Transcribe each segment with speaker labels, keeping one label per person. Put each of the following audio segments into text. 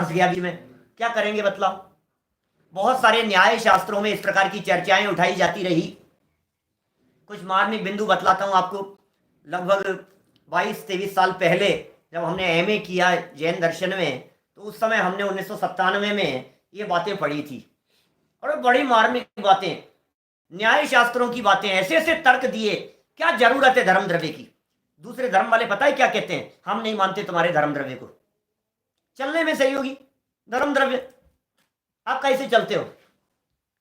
Speaker 1: फंस गया भी मैं, क्या करेंगे बतलाओ। बहुत सारे न्याय शास्त्रों में इस प्रकार की चर्चाएं उठाई जाती रही। कुछ मार्मिक बिंदु बतलाता हूं आपको। लगभग 22-23 साल पहले जब हमने एमए किया जैन दर्शन में, तो उस समय हमने 1997 में ये बातें पढ़ी थी। और बड़ी मार्मिक बातें, न्याय शास्त्रों की बातें, ऐसे ऐसे तर्क दिए। क्या जरूरत है धर्म द्रव्य की। दूसरे धर्म वाले पता है क्या कहते हैं, हम नहीं मानते तुम्हारे धर्म द्रव्य को। चलने में सहयोगी धर्म द्रव्य, आप कैसे चलते हो।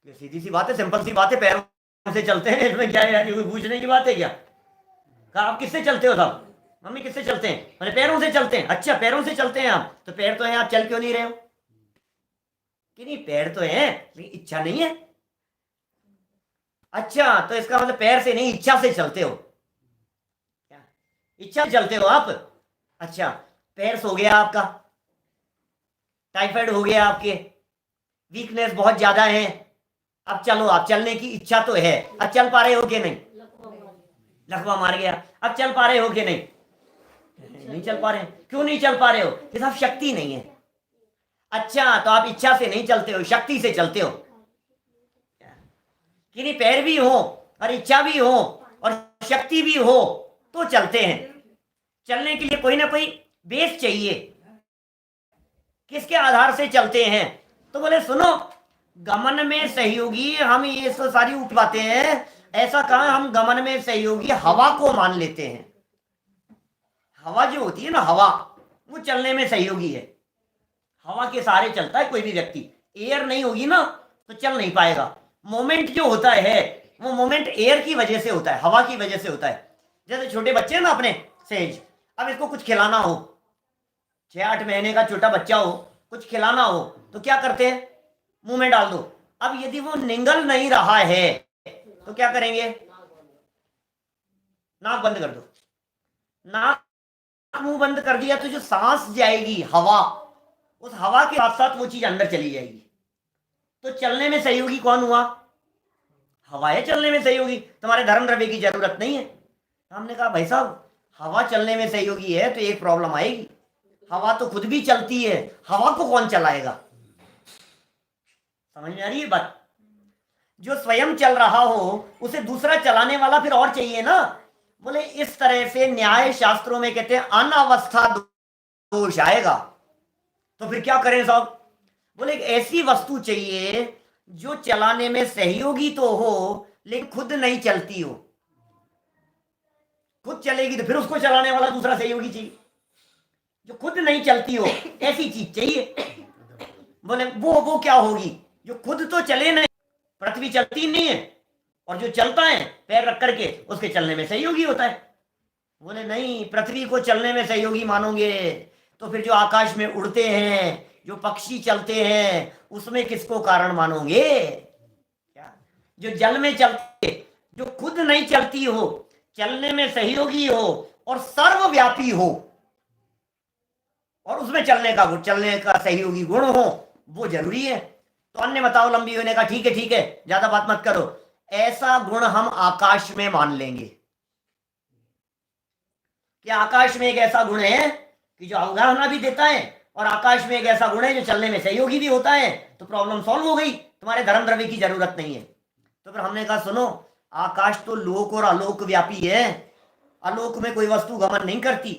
Speaker 1: ये सीधी सी बात है, सिंपल सी बात है, पैरों से चलते हैं, इसमें क्या है यार, कोई पूछने की बात है क्या। कहा आप किससे चलते हो साहब, मम्मी किससे चलते हैं, मैंने पैरों से चलते हैं। अच्छा पैरों से चलते हैं आप, तो पैर तो हैं, आप चल क्यों नहीं रहे हो। कि नहीं पैर तो हैं लेकिन इच्छा नहीं है। अच्छा तो इसका मतलब पैर से नहीं, इच्छा से चलते हो। क्या इच्छा से चलते हो आप। अच्छा पैर सो गया आपका, टाइफाइड हो गया आपके, वीकनेस बहुत ज्यादा है, अब चलो, आप चलने की इच्छा तो है, अब चल पा रहे हो कि नहीं। लकवा मार गया, अब चल पा रहे हो कि नहीं। नहीं चल पा रहे हैं, क्यों नहीं चल पा रहे हो, कि साहब शक्ति नहीं है। अच्छा तो आप इच्छा से नहीं चलते हो, शक्ति से चलते हो। कि नहीं पैर भी हो और इच्छा भी हो और शक्ति भी हो तो चलते हैं। चलने के लिए कोई ना कोई बेस चाहिए, किसके आधार से चलते हैं। तो बोले सुनो, गमन में सहयोगी हम ये तो सारी उठ बातें हैं। ऐसा कहा, हम गमन में सहयोगी हवा को मान लेते हैं। हवा जो होती है ना, हवा वो चलने में सहयोगी है। हवा के सहारे चलता है कोई भी व्यक्ति। एयर नहीं होगी ना तो चल नहीं पाएगा। मोमेंट जो होता है वो मोमेंट एयर की वजह से होता है, हवा की वजह से होता है। जैसे छोटे बच्चे हैं ना अपने सेज, अब इसको कुछ खिलाना हो, 6-8 महीने का छोटा बच्चा हो, कुछ खिलाना हो तो क्या करते हैं, मुंह में डाल दो। अब यदि वो निगल नहीं रहा है तो क्या करेंगे, नाक बंद कर दो। नाक मुंह बंद कर दिया तो जो सांस जाएगी हवा, उस हवा के साथ साथ वो चीज अंदर चली जाएगी। तो चलने में सहयोगी कौन हुआ, हवा है चलने में सहयोगी। तुम्हारे धर्म द्रव्य की जरूरत नहीं है। हमने कहा भाई साहब, हवा चलने में सहयोगी है तो एक प्रॉब्लम आएगी, हवा तो खुद भी चलती है, हवा को कौन चलाएगा। समझ में आ रही है बात। जो स्वयं चल रहा हो उसे दूसरा चलाने वाला फिर और चाहिए ना। बोले इस तरह से न्याय शास्त्रों में कहते हैं अनावस्था दोष आएगा। तो फिर क्या करें साहब, बोले एक ऐसी वस्तु चाहिए जो चलाने में सहयोगी तो हो लेकिन खुद नहीं चलती हो। खुद चलेगी तो फिर उसको चलाने वाला दूसरा सहयोगी चाहिए। जो खुद नहीं चलती हो ऐसी चीज चाहिए। बोले वो क्या होगी, जो खुद तो चले नहीं, पृथ्वी चलती नहीं है और जो चलता है पैर रख करके उसके चलने में सहयोगी होता है। बोले नहीं, पृथ्वी को चलने में सहयोगी मानोगे तो फिर जो आकाश में उड़ते हैं, जो पक्षी चलते हैं, उसमें किसको कारण मानोगे। क्या जो जल में चलते, जो खुद नहीं चलती हो, चलने में सहयोगी हो और सर्वव्यापी हो और उसमें चलने का सहयोगी गुण हो, वो जरूरी है। तो अन्य बताओ लंबी होने का, ठीक है ज्यादा बात मत करो। ऐसा गुण हम आकाश में मान लेंगे कि आकाश में एक ऐसा गुण है कि जो अवगाहना भी देता है और आकाश में एक ऐसा गुण है जो चलने में सहयोगी भी होता है। तो प्रॉब्लम सॉल्व हो गई, तुम्हारे धर्म द्रव्य की जरूरत नहीं है। तो फिर हमने कहा सुनो, आकाश तो लोक और आलोक व्यापी है, आलोक में कोई वस्तु गमन नहीं करती।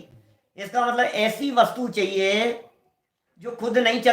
Speaker 1: इसका मतलब ऐसी वस्तु चाहिए जो खुद नहीं चल